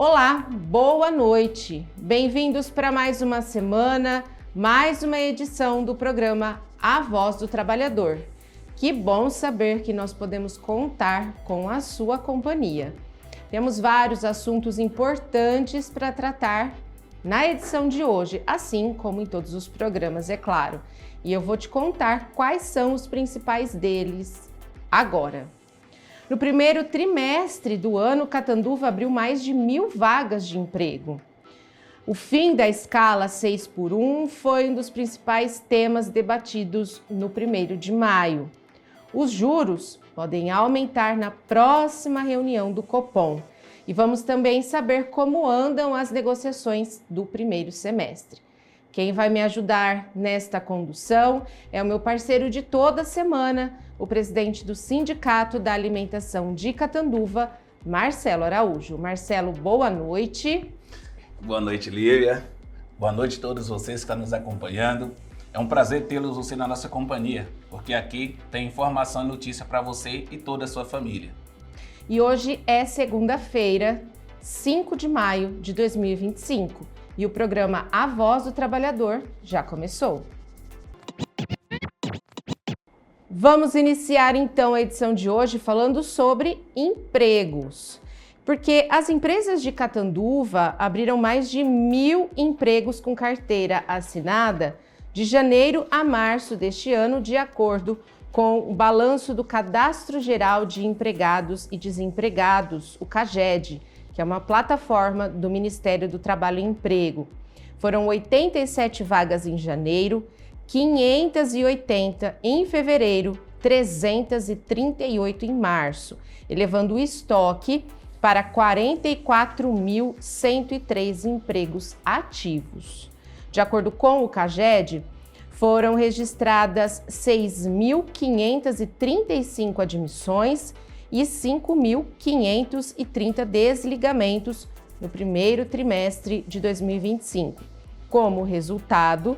Olá, boa noite. Bem-vindos para mais uma semana, mais uma edição do programa A Voz do Trabalhador. Que bom saber que nós podemos contar com a sua companhia. Temos vários assuntos importantes para tratar na edição de hoje, assim como em todos os programas, é claro. E eu vou te contar quais são os principais deles agora. No primeiro trimestre do ano, Catanduva abriu mais de 1.000 vagas de emprego. O fim da escala 6x1 foi um dos principais temas debatidos no 1º de maio. Os juros podem aumentar na próxima reunião do Copom. E vamos também saber como andam as negociações do primeiro semestre. Quem vai me ajudar nesta condução é o meu parceiro de toda semana, o presidente do Sindicato da Alimentação de Catanduva, Marcelo Araújo. Marcelo, boa noite. Boa noite, Lívia. Boa noite a todos vocês que estão nos acompanhando. É um prazer tê-los na nossa companhia, porque aqui tem informação e notícia para você e toda a sua família. E hoje é segunda-feira, 5 de maio de 2025. E o programa A Voz do Trabalhador já começou. Vamos iniciar então a edição de hoje falando sobre empregos. Porque as empresas de Catanduva abriram mais de 1.000 empregos com carteira assinada de janeiro a março deste ano, de acordo com o balanço do Cadastro Geral de Empregados e Desempregados, o CAGED, que é uma plataforma do Ministério do Trabalho e Emprego. Foram 87 vagas em janeiro, 580 em fevereiro, 338 em março, elevando o estoque para 44.103 empregos ativos. De acordo com o CAGED, foram registradas 6.535 admissões e 5.530 desligamentos no primeiro trimestre de 2025. Como resultado,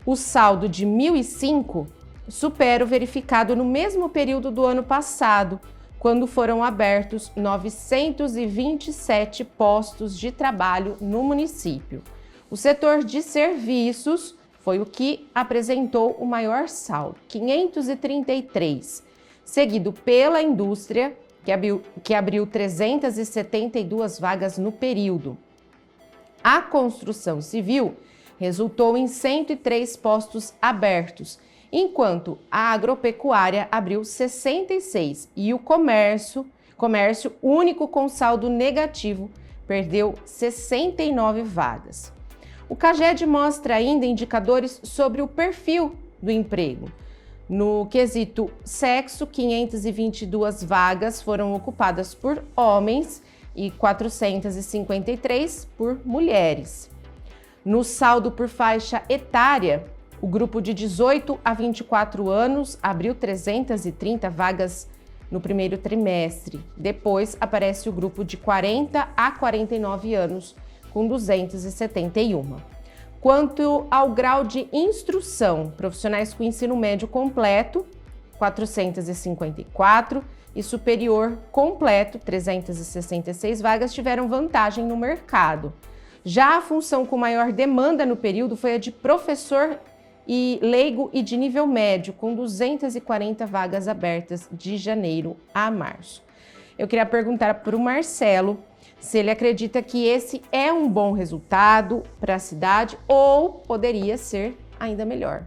o saldo de 1.005 supera o verificado no mesmo período do ano passado, quando foram abertos 927 postos de trabalho no município. O setor de serviços foi o que apresentou o maior saldo, 533, seguido pela indústria, que abriu 372 vagas no período. A construção civil resultou em 103 postos abertos, enquanto a agropecuária abriu 66 e o comércio único com saldo negativo, perdeu 69 vagas. O CAGED mostra ainda indicadores sobre o perfil do emprego. No quesito sexo, 522 vagas foram ocupadas por homens e 453 por mulheres. No saldo por faixa etária, o grupo de 18 a 24 anos abriu 330 vagas no primeiro trimestre. Depois aparece o grupo de 40 a 49 anos, com 271. Quanto ao grau de instrução, profissionais com ensino médio completo, 454, e superior completo, 366 vagas, tiveram vantagem no mercado. Já a função com maior demanda no período foi a de professor e leigo e de nível médio, com 240 vagas abertas de janeiro a março. Eu queria perguntar para o Marcelo se ele acredita que esse é um bom resultado para a cidade ou poderia ser ainda melhor.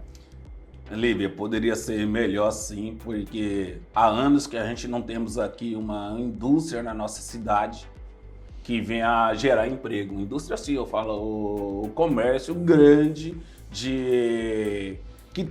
Lívia, poderia ser melhor sim, porque há anos que a gente não temos aqui uma indústria na nossa cidade que venha a gerar emprego. Indústria sim, eu falo o comércio grande que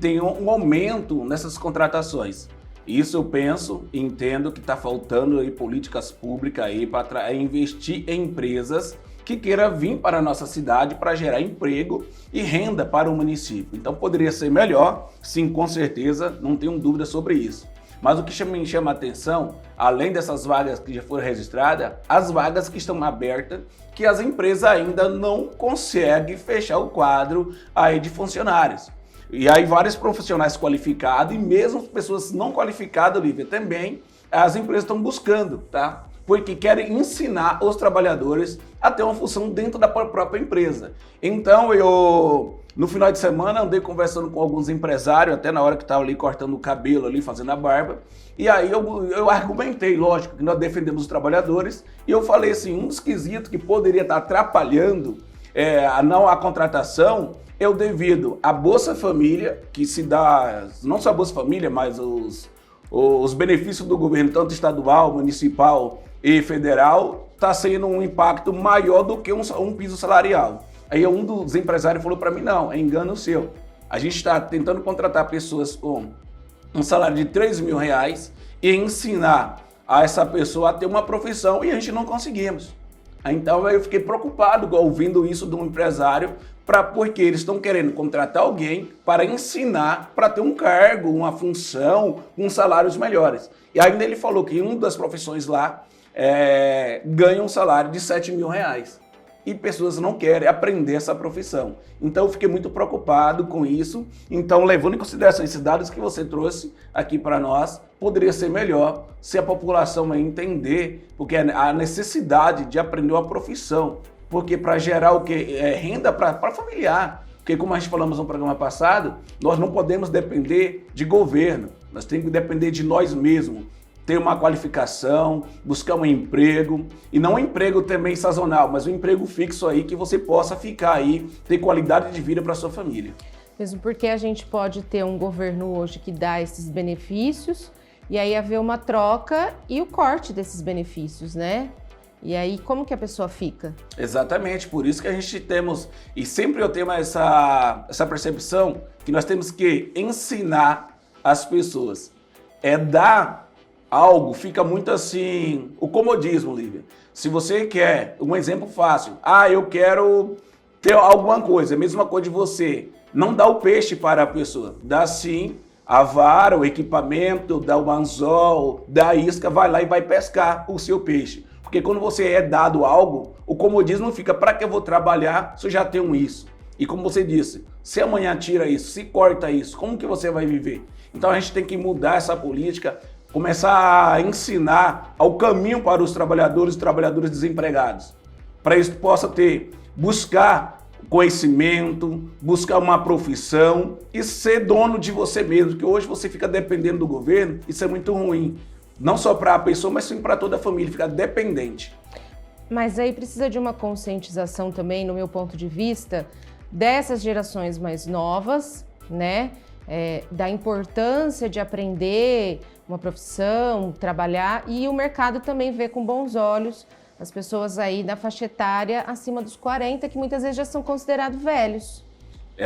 tem um aumento nessas contratações. Isso eu penso e entendo que está faltando aí políticas públicas aí para investir em empresas que queiram vir para a nossa cidade para gerar emprego e renda para o município. Então poderia ser melhor, sim, com certeza, não tenho dúvida sobre isso. Mas o que me chama a atenção, além dessas vagas que já foram registradas, as vagas que estão abertas, que as empresas ainda não conseguem fechar o quadro aí de funcionários. E aí vários profissionais qualificados e mesmo pessoas não qualificadas, Lívia, também as empresas estão buscando, tá? porque querem ensinar os trabalhadores a ter uma função dentro da própria empresa. Então eu, no final de semana, andei conversando com alguns empresários, até na hora que estava ali cortando o cabelo, ali fazendo a barba, e aí eu argumentei, lógico, que nós defendemos os trabalhadores, e eu falei assim, um dos quesitos que poderia estar atrapalhando a contratação é o devido à Bolsa Família, que se dá, não só a Bolsa Família, mas os benefícios do governo, tanto estadual, municipal e federal, está sendo um impacto maior do que um piso salarial. Aí um dos empresários falou para mim, não, é engano seu. A gente está tentando contratar pessoas com um salário de R$3.000 e ensinar a essa pessoa a ter uma profissão e a gente não conseguimos. Então eu fiquei preocupado ouvindo isso de um empresário, porque eles estão querendo contratar alguém para ensinar, para ter um cargo, uma função, com salários melhores. E ainda ele falou que uma das profissões lá ganha um salário de R$7.000. E pessoas não querem aprender essa profissão. Então eu fiquei muito preocupado com isso. Então, levando em consideração esses dados que você trouxe aqui para nós, poderia ser melhor se a população entender, porque a necessidade de aprender uma profissão, porque para gerar o que? Renda para familiar. Porque como a gente falamos no programa passado, nós não podemos depender de governo, nós temos que depender de nós mesmos. Ter uma qualificação, buscar um emprego, e não um emprego também sazonal, mas um emprego fixo aí que você possa ficar aí, ter qualidade de vida para sua família. Mesmo porque a gente pode ter um governo hoje que dá esses benefícios e aí haver uma troca e o corte desses benefícios, né? E aí como que a pessoa fica? Exatamente, por isso que a gente temos, e sempre eu tenho essa percepção, que nós temos que ensinar as pessoas, dar algo, fica muito assim, o comodismo, Lívia. Se você quer, um exemplo fácil, eu quero ter alguma coisa, a mesma coisa de você, não dá o peixe para a pessoa, dá sim a vara, o equipamento, dá o anzol, dá a isca, vai lá e vai pescar o seu peixe. Porque quando você é dado algo, o comodismo fica, para que eu vou trabalhar se eu já tenho isso? E como você disse, se amanhã tira isso, se corta isso, como que você vai viver? Então a gente tem que mudar essa política, começar a ensinar ao caminho para os trabalhadores e trabalhadoras desempregados, para isso possa buscar conhecimento, buscar uma profissão e ser dono de você mesmo, que hoje você fica dependendo do governo, isso é muito ruim, não só para a pessoa, mas sim para toda a família, ficar dependente. Mas aí precisa de uma conscientização também, no meu ponto de vista, dessas gerações mais novas, né? Da importância de aprender uma profissão, trabalhar, e o mercado também vê com bons olhos as pessoas aí da faixa etária acima dos 40, que muitas vezes já são considerados velhos.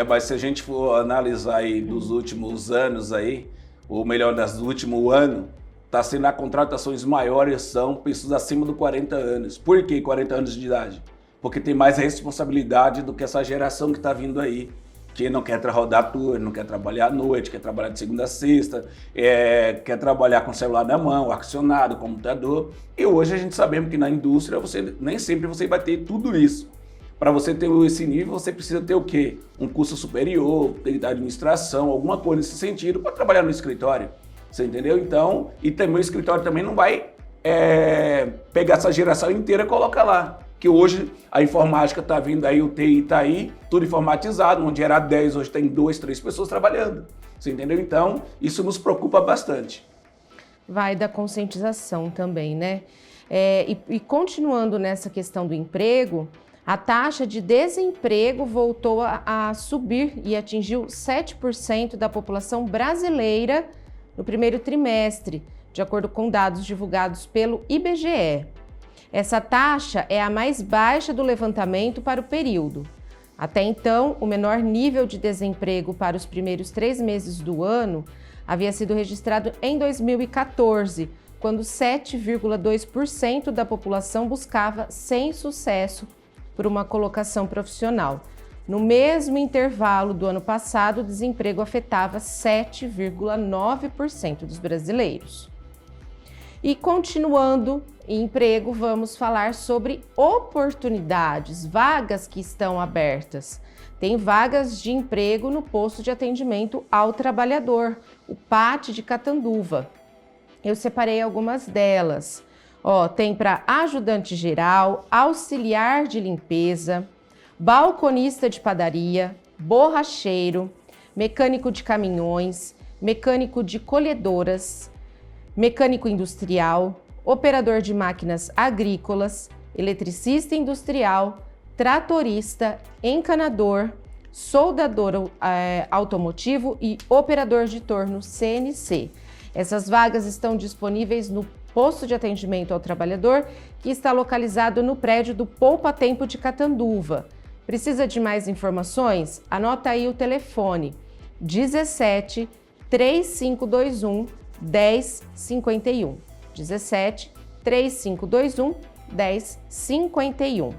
Mas se a gente for analisar aí dos últimos anos aí, ou melhor, do último ano, está sendo as contratações maiores são pessoas acima dos 40 anos. Por que 40 anos de idade? Porque tem mais responsabilidade do que essa geração que está vindo aí. Que não quer rodar turno, não quer trabalhar à noite, quer trabalhar de segunda a sexta, quer trabalhar com o celular na mão, ar-condicionado, computador. E hoje a gente sabemos que na indústria nem sempre você vai ter tudo isso. Para você ter esse nível, você precisa ter o quê? Um curso superior, ter administração, alguma coisa nesse sentido para trabalhar no escritório. Você entendeu? Então, e também o escritório também não vai pegar essa geração inteira e colocar lá. Que hoje a informática está vindo aí, o TI está aí, tudo informatizado, onde era 10, hoje tem 2, 3 pessoas trabalhando. Você entendeu? Então, isso nos preocupa bastante. Vai da conscientização também, né? E continuando nessa questão do emprego, a taxa de desemprego voltou a subir e atingiu 7% da população brasileira no primeiro trimestre, de acordo com dados divulgados pelo IBGE. Essa taxa é a mais baixa do levantamento para o período. Até então, o menor nível de desemprego para os primeiros 3 meses do ano havia sido registrado em 2014, quando 7,2% da população buscava, sem sucesso, por uma colocação profissional. No mesmo intervalo do ano passado, o desemprego afetava 7,9% dos brasileiros. E continuando em emprego, vamos falar sobre oportunidades, vagas que estão abertas. Tem vagas de emprego no posto de atendimento ao trabalhador, o PAT de Catanduva. Eu separei algumas delas. Ó, tem para ajudante geral, auxiliar de limpeza, balconista de padaria, borracheiro, mecânico de caminhões, mecânico de colhedoras, mecânico industrial, operador de máquinas agrícolas, eletricista industrial, tratorista, encanador, soldador automotivo e operador de torno CNC. Essas vagas estão disponíveis no posto de atendimento ao trabalhador, que está localizado no prédio do Poupa Tempo de Catanduva. Precisa de mais informações? Anota aí o telefone 17 3521 1051. 17 3521 1051.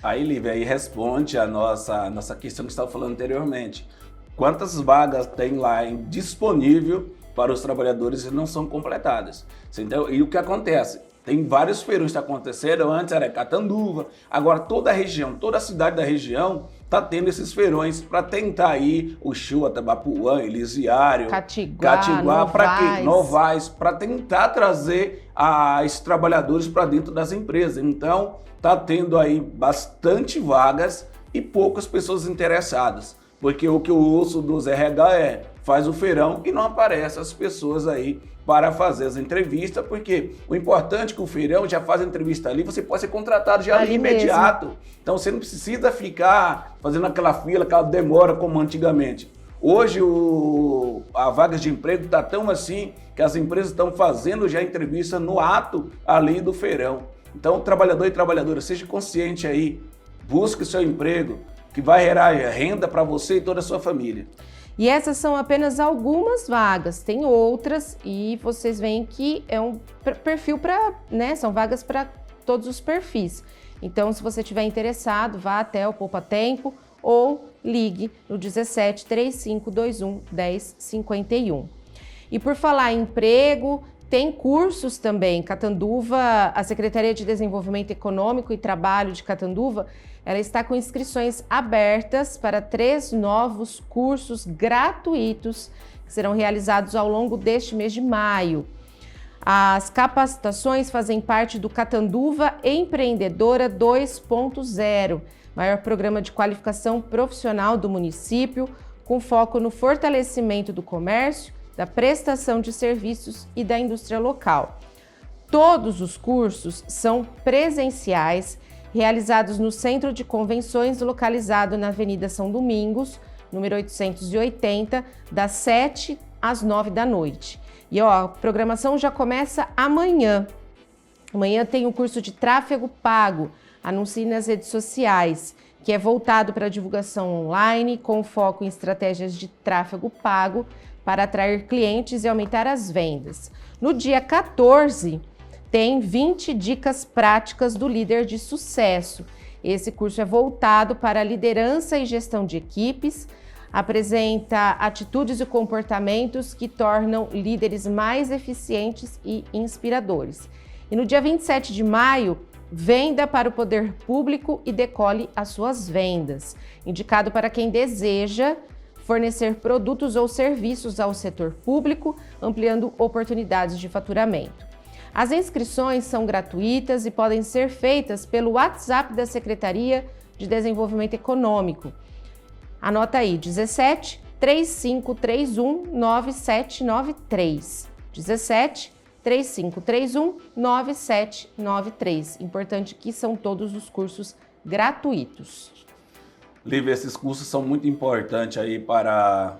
Aí, Lívia, aí responde a nossa questão que estava falando anteriormente. Quantas vagas tem lá disponível para os trabalhadores e não são completadas? Entendeu? E o que acontece? Tem vários feirões que aconteceram, antes era Catanduva, agora toda a região, toda a cidade da região está tendo esses feirões para tentar ir o Uchoa, Tabapuã, Elisiário, Catiguá, para Novais, para tentar trazer esses trabalhadores para dentro das empresas. Então, está tendo aí bastante vagas e poucas pessoas interessadas, porque o que eu ouço dos RH faz o feirão e não aparecem as pessoas aí para fazer as entrevistas, porque o importante é que o feirão já faz a entrevista ali, você pode ser contratado já ali imediato. Mesmo. Então você não precisa ficar fazendo aquela fila, aquela demora como antigamente. Hoje a vagas de emprego está tão assim que as empresas estão fazendo já entrevista no ato ali do feirão. Então, trabalhador e trabalhadora, seja consciente aí, busque o seu emprego, que vai gerar renda para você e toda a sua família. E essas são apenas algumas vagas, tem outras e vocês veem que é um perfil para, né, são vagas para todos os perfis. Então, se você estiver interessado, vá até o Poupa Tempo ou ligue no 17 3521 1051. E por falar em emprego, tem cursos também. Catanduva, a Secretaria de Desenvolvimento Econômico e Trabalho de Catanduva, ela está com inscrições abertas para 3 novos cursos gratuitos que serão realizados ao longo deste mês de maio. As capacitações fazem parte do Catanduva Empreendedora 2.0, maior programa de qualificação profissional do município, com foco no fortalecimento do comércio, da prestação de serviços e da indústria local. Todos os cursos são presenciais, realizados no Centro de Convenções, localizado na Avenida São Domingos, número 880, das 7 às 9 da noite. E a programação já começa amanhã. Amanhã tem o curso de tráfego pago, anuncie nas redes sociais, que é voltado para a divulgação online, com foco em estratégias de tráfego pago, para atrair clientes e aumentar as vendas. No dia 14, tem 20 dicas práticas do líder de sucesso. Esse curso é voltado para a liderança e gestão de equipes, apresenta atitudes e comportamentos que tornam líderes mais eficientes e inspiradores. E no dia 27 de maio, venda para o poder público e decole as suas vendas, indicado para quem deseja fornecer produtos ou serviços ao setor público, ampliando oportunidades de faturamento. As inscrições são gratuitas e podem ser feitas pelo WhatsApp da Secretaria de Desenvolvimento Econômico. Anota aí, 17 3531 9793. 17 3531 9793. Importante que são todos os cursos gratuitos. Lívia, esses cursos são muito importantes aí para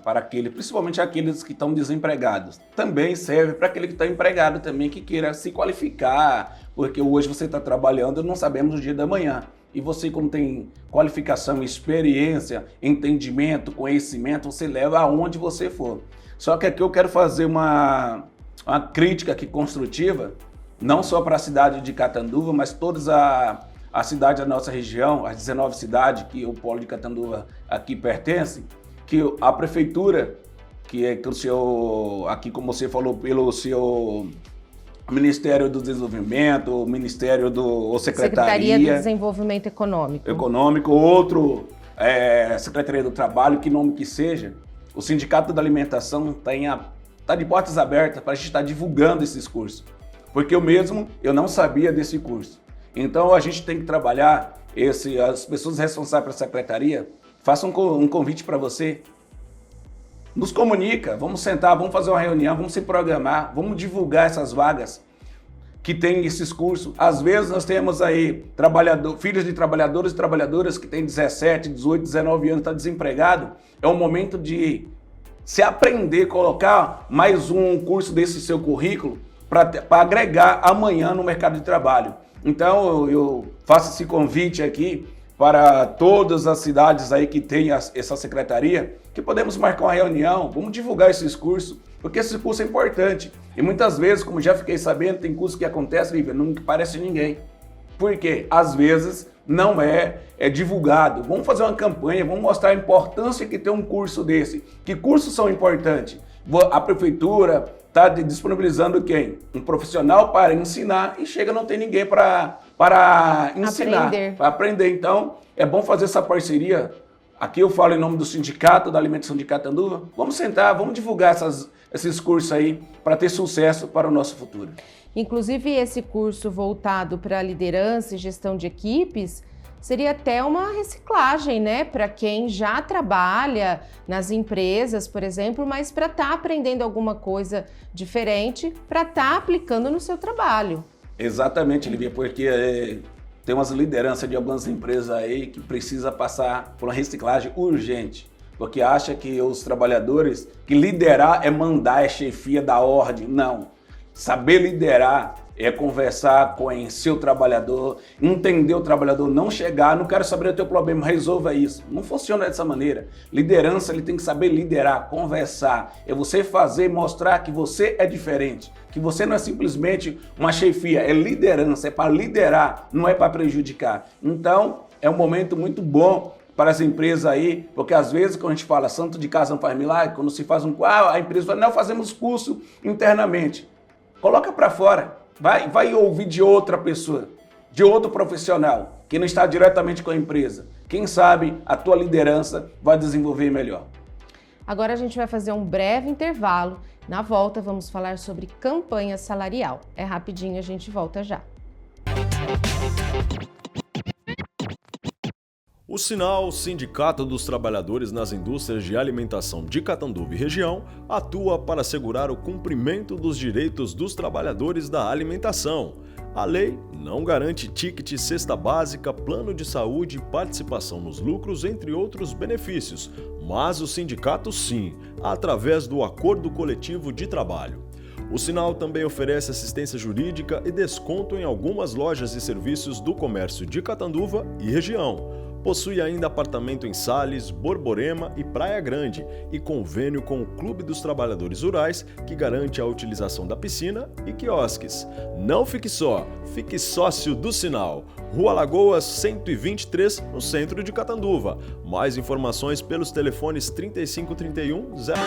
principalmente aqueles que estão desempregados. Também serve para aquele que está empregado também, que queira se qualificar, porque hoje você está trabalhando e não sabemos o dia da manhã. E você, como tem qualificação, experiência, entendimento, conhecimento, você leva aonde você for. Só que aqui eu quero fazer uma crítica aqui construtiva, não só para a cidade de Catanduva, mas todas a cidade da nossa região, as 19 cidades que o Polo de Catanduva aqui pertence, que a prefeitura, que é o seu, aqui como você falou, pelo seu Ministério do Desenvolvimento, o Ministério do Secretaria do Desenvolvimento Econômico, outro Secretaria do Trabalho, que nome que seja, o Sindicato da Alimentação está de portas abertas para a gente estar divulgando esses cursos. porque eu não sabia desse curso. Então a gente tem que trabalhar, as pessoas responsáveis pela secretaria, façam um convite para você, nos comunica, vamos sentar, vamos fazer uma reunião, vamos se programar, vamos divulgar essas vagas que tem esses cursos. Às vezes nós temos aí filhos de trabalhadores e trabalhadoras que têm 17, 18, 19 anos, está desempregado. É o momento de se aprender, colocar mais um curso desse seu currículo para agregar amanhã no mercado de trabalho. Então eu faço esse convite aqui para todas as cidades aí que tem essa secretaria, que podemos marcar uma reunião, vamos divulgar esses cursos, porque esse curso é importante. E muitas vezes, como já fiquei sabendo, tem curso que acontece, Lívia, não parece ninguém. Por quê? Às vezes não é divulgado. Vamos fazer uma campanha, vamos mostrar a importância que tem um curso desse. Que cursos são importantes? A prefeitura está disponibilizando quem? Um profissional para ensinar e chega não tem ninguém para ensinar, para aprender. Então, é bom fazer essa parceria. Aqui eu falo em nome do sindicato, da Alimentação de Catanduva. Vamos sentar, vamos divulgar esses cursos aí para ter sucesso para o nosso futuro. Inclusive, esse curso voltado para liderança e gestão de equipes seria até uma reciclagem, né? Para quem já trabalha nas empresas, por exemplo, mas para estar aprendendo alguma coisa diferente, para estar aplicando no seu trabalho. Exatamente, Lívia, porque tem umas lideranças de algumas empresas aí que precisa passar por uma reciclagem urgente, porque acha que os trabalhadores, que liderar é mandar, é chefia da ordem. Não. Saber liderar é conversar com o seu trabalhador, entender o trabalhador, não chegar, não quero saber o teu problema, resolva isso. Não funciona dessa maneira. Liderança, ele tem que saber liderar, conversar. É você fazer, mostrar que você é diferente, que você não é simplesmente uma chefia, é liderança, é para liderar, não é para prejudicar. Então, é um momento muito bom para as empresas aí, porque às vezes quando a gente fala santo de casa não faz milagre, quando se faz a empresa fala, não, fazemos curso internamente. Coloca para fora, vai ouvir de outra pessoa, de outro profissional, que não está diretamente com a empresa. Quem sabe a tua liderança vai desenvolver melhor. Agora a gente vai fazer um breve intervalo. Na volta vamos falar sobre campanha salarial. É rapidinho, a gente volta já. O Sinal, Sindicato dos Trabalhadores nas Indústrias de Alimentação de Catanduva e região, atua para assegurar o cumprimento dos direitos dos trabalhadores da alimentação. A lei não garante ticket, cesta básica, plano de saúde, participação nos lucros, entre outros benefícios, mas o sindicato sim, através do Acordo Coletivo de Trabalho. O Sinal também oferece assistência jurídica e desconto em algumas lojas e serviços do comércio de Catanduva e região. Possui ainda apartamento em Sales, Borborema e Praia Grande e convênio com o Clube dos Trabalhadores Rurais, que garante a utilização da piscina e quiosques. Não fique só, fique sócio do Sinal. Rua Lagoas 123, no centro de Catanduva. Mais informações pelos telefones 3531 0...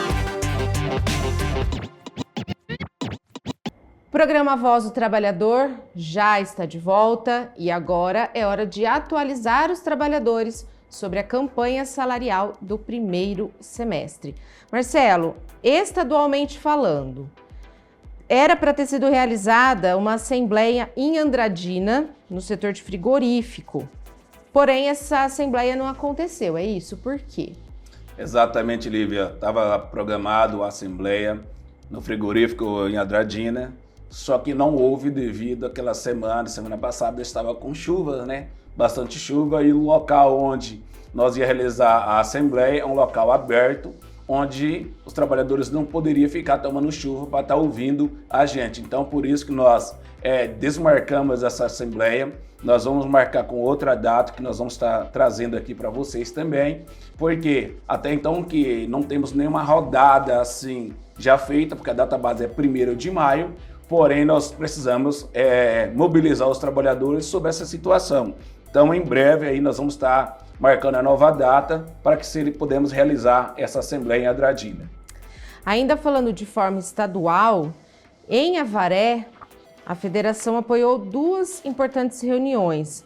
O programa Voz do Trabalhador já está de volta e agora é hora de atualizar os trabalhadores sobre a campanha salarial do primeiro semestre. Marcelo, estadualmente falando, era para ter sido realizada uma assembleia em Andradina, no setor de frigorífico. Porém, essa assembleia não aconteceu, é isso? Por quê? Exatamente, Lívia. Estava programado a assembleia no frigorífico em Andradina, só que não houve devido àquela semana passada estava com chuva, né? Bastante chuva, e o local onde nós ia realizar a assembleia é um local aberto, onde os trabalhadores não poderiam ficar tomando chuva para estar ouvindo a gente. Então, por isso que nós desmarcamos essa assembleia. Nós vamos marcar com outra data que nós vamos estar trazendo aqui para vocês também, porque até então que não temos nenhuma rodada assim já feita, porque a data base é 1º de maio, porém nós precisamos mobilizar os trabalhadores sobre essa situação. Então, em breve aí nós vamos estar marcando a nova data para que podemos realizar essa assembleia em Andradina. Ainda falando de forma estadual, em Avaré, a federação apoiou 2 importantes reuniões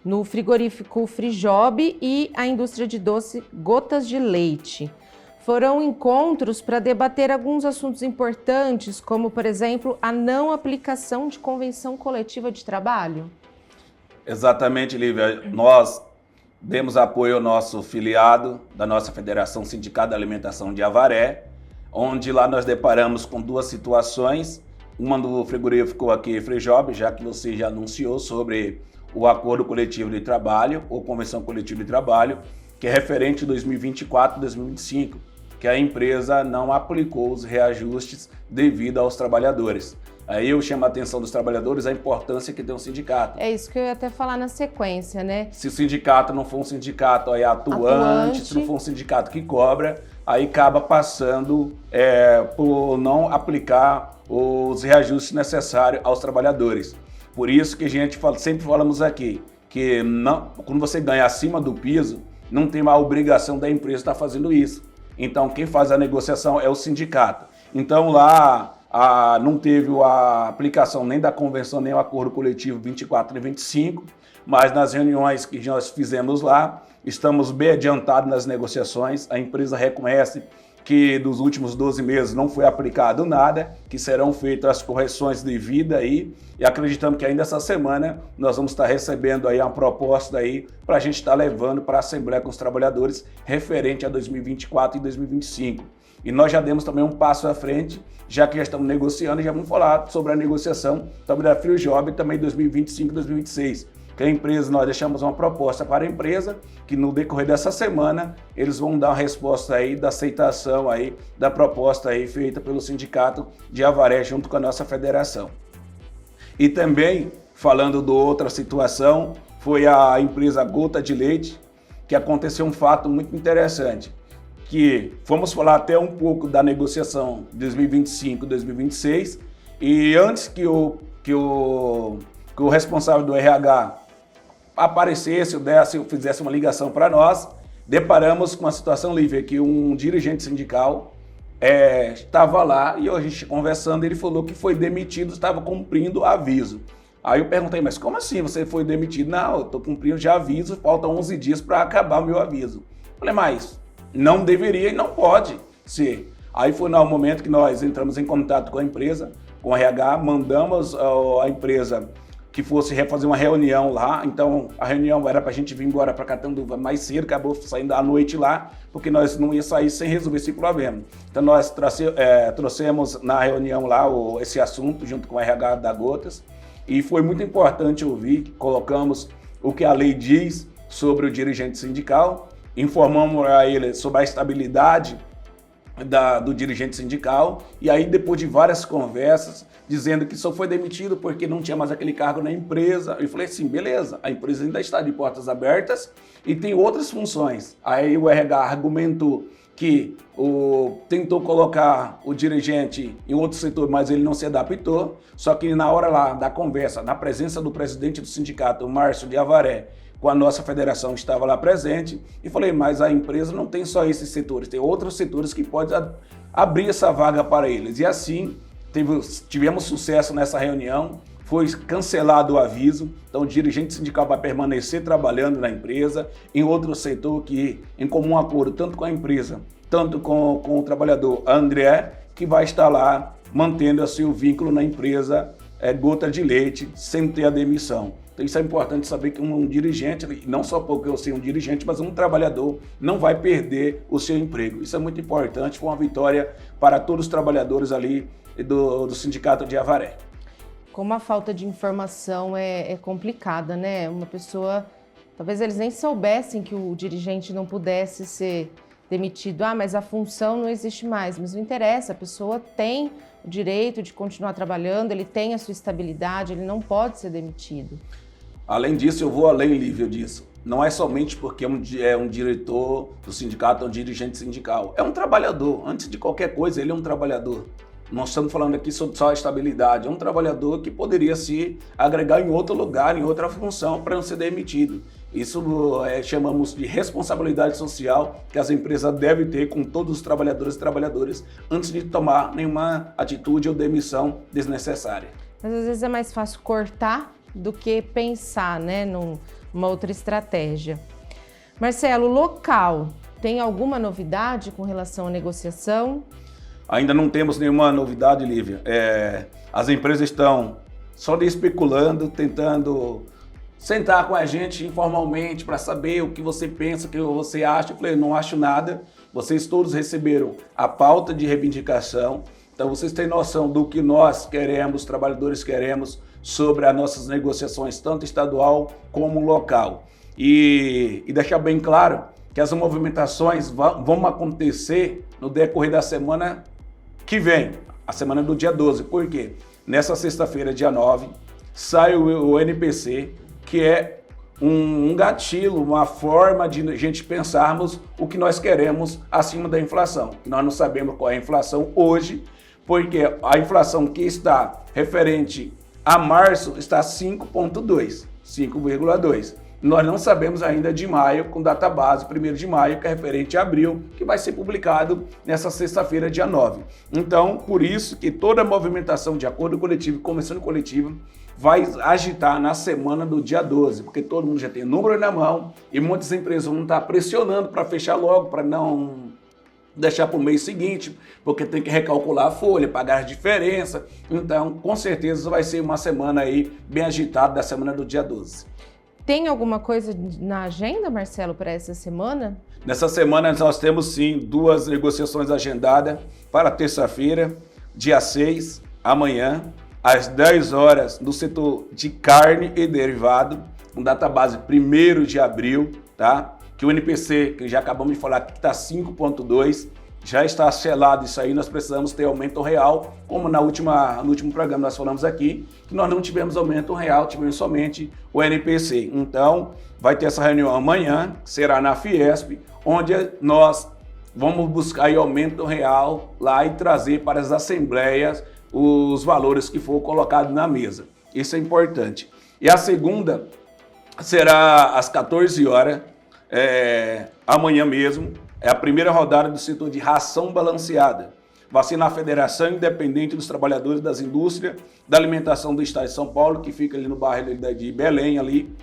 no frigorífico Frijob e a indústria de doce Gotas de Leite. foram encontros para debater alguns assuntos importantes, como, por exemplo, a não aplicação de convenção coletiva de trabalho? Exatamente, Lívia. Nós demos apoio ao nosso filiado da nossa Federação Sindical da Alimentação de Avaré, onde lá nós deparamos com duas situações. Uma do frigorífico aqui, Frijob, já que você já anunciou sobre o acordo coletivo de trabalho ou convenção coletiva de trabalho, que é referente 2024 e 2025, que a empresa não aplicou os reajustes devido aos trabalhadores. Aí eu chamo a atenção dos trabalhadores a importância que tem um sindicato. É isso que eu ia até falar na sequência, né? Se o sindicato não for um sindicato aí atuante, se não for um sindicato que cobra, aí acaba passando por não aplicar os reajustes necessários aos trabalhadores. Por isso que a gente sempre falamos aqui, que não, quando você ganha acima do piso, não tem uma obrigação da empresa estar fazendo isso. Então, quem faz a negociação é o sindicato. Então, lá não teve a aplicação nem da convenção, nem o acordo coletivo 24 e 25, mas nas reuniões que nós fizemos lá, estamos bem adiantados nas negociações. A empresa reconhece que dos últimos 12 meses não foi aplicado nada, que serão feitas as correções devidas aí, e acreditamos que ainda essa semana nós vamos estar recebendo aí uma proposta aí para a gente estar levando para a Assembleia com os trabalhadores referente a 2024 e 2025. E nós já demos também um passo à frente, já que já estamos negociando e já vamos falar sobre a negociação também da Frijob também 2025 e 2026. Que a empresa, nós deixamos uma proposta para a empresa, que no decorrer dessa semana eles vão dar uma resposta aí da aceitação aí da proposta aí feita pelo sindicato de Avaré junto com a nossa federação. E também, falando de outra situação, foi a empresa Gota de Leite, que aconteceu um fato muito interessante, que fomos falar até um pouco da negociação 2025-2026, e antes que o responsável do RH aparecesse, ou fizesse uma ligação para nós, deparamos com uma situação, Lívia, que um dirigente sindical estava lá e a gente conversando, ele falou que foi demitido, estava cumprindo aviso. Aí eu perguntei, mas como assim você foi demitido? Não, eu estou cumprindo já aviso, faltam 11 dias para acabar o meu aviso. Falei, mas não deveria e não pode ser. Aí foi no momento que nós entramos em contato com a empresa, com o RH, mandamos a empresa que fosse fazer uma reunião lá. Então a reunião era para a gente vir embora para Catanduva mais cedo, acabou saindo à noite lá, porque nós não ia sair sem resolver esse problema. Então nós trouxemos na reunião lá esse assunto junto com o RH da Gotas, e foi muito importante ouvir, colocamos o que a lei diz sobre o dirigente sindical, informamos a ele sobre a estabilidade do dirigente sindical, e aí depois de várias conversas, dizendo que só foi demitido porque não tinha mais aquele cargo na empresa, eu falei assim, beleza, a empresa ainda está de portas abertas e tem outras funções. Aí o RH argumentou que tentou colocar o dirigente em outro setor, mas ele não se adaptou, só que na hora lá da conversa, na presença do presidente do sindicato, o Márcio de Avaré, com a nossa federação, estava lá presente, e falei, mas a empresa não tem só esses setores, tem outros setores que podem abrir essa vaga para eles. E assim, tivemos sucesso nessa reunião, foi cancelado o aviso, então o dirigente sindical vai permanecer trabalhando na empresa, em outro setor que, em comum acordo, tanto com a empresa, tanto com o trabalhador André, que vai estar lá mantendo o seu vínculo na empresa Gota de Leite, sem ter a demissão. Então isso é importante saber que um dirigente, não só porque eu sei um dirigente, mas um trabalhador não vai perder o seu emprego. Isso é muito importante, foi uma vitória para todos os trabalhadores ali do Sindicato de Avaré. Como a falta de informação é complicada, né? Uma pessoa, talvez eles nem soubessem que o dirigente não pudesse ser demitido. Ah, mas a função não existe mais. Mas não interessa, a pessoa tem o direito de continuar trabalhando, ele tem a sua estabilidade, ele não pode ser demitido. Além disso, eu vou além, Lívia, disso. Não é somente porque é um diretor do sindicato, é um dirigente sindical. É um trabalhador. Antes de qualquer coisa, ele é um trabalhador. Nós estamos falando aqui sobre só a estabilidade. É um trabalhador que poderia se agregar em outro lugar, em outra função, para não ser demitido. Isso chamamos de responsabilidade social que as empresas devem ter com todos os trabalhadores e trabalhadoras antes de tomar nenhuma atitude ou demissão desnecessária. Mas às vezes é mais fácil cortar do que pensar, né, numa outra estratégia. Marcelo, local tem alguma novidade com relação à negociação? Ainda não temos nenhuma novidade, Lívia. As empresas estão só especulando, tentando sentar com a gente informalmente para saber o que você pensa, o que você acha. Eu falei, não acho nada. Vocês todos receberam a pauta de reivindicação. Então vocês têm noção do que nós queremos, os trabalhadores queremos, sobre as nossas negociações, tanto estadual como local. E deixar bem claro que as movimentações vão acontecer no decorrer da semana que vem, a semana do dia 12. Por quê? Nessa sexta-feira, dia 9, sai o NPC, que é um gatilho, uma forma de a gente pensarmos o que nós queremos acima da inflação. Nós não sabemos qual é a inflação hoje, porque a inflação que está referente a março está 5,2, 5,2. Nós não sabemos ainda de maio, com data base, 1º de maio, que é referente a abril, que vai ser publicado nessa sexta-feira, dia 9. Então, por isso que toda a movimentação de acordo coletivo e convenção coletiva vai agitar na semana do dia 12, porque todo mundo já tem número na mão e muitas empresas vão estar pressionando para fechar logo, para não deixar para o mês seguinte, porque tem que recalcular a folha, pagar a diferença. Então, com certeza vai ser uma semana aí bem agitada da semana do dia 12. Tem alguma coisa na agenda, Marcelo, para essa semana? Nessa semana nós temos sim 2 negociações agendadas para terça-feira, dia 6, amanhã, às 10 horas, no setor de carne e derivado, com data base 1º de abril, tá? Que o NPC, que já acabamos de falar que está 5,2, já está selado isso aí, nós precisamos ter aumento real, como no último programa nós falamos aqui, que nós não tivemos aumento real, tivemos somente o NPC. Então, vai ter essa reunião amanhã, que será na Fiesp, onde nós vamos buscar aí aumento real lá e trazer para as assembleias os valores que for colocado na mesa. Isso é importante. E a segunda será às 14 horas, amanhã mesmo, é a primeira rodada do setor de ração balanceada. Vai ser na Federação Independente dos Trabalhadores das Indústrias da Alimentação do Estado de São Paulo, que fica ali no bairro de Belém, ali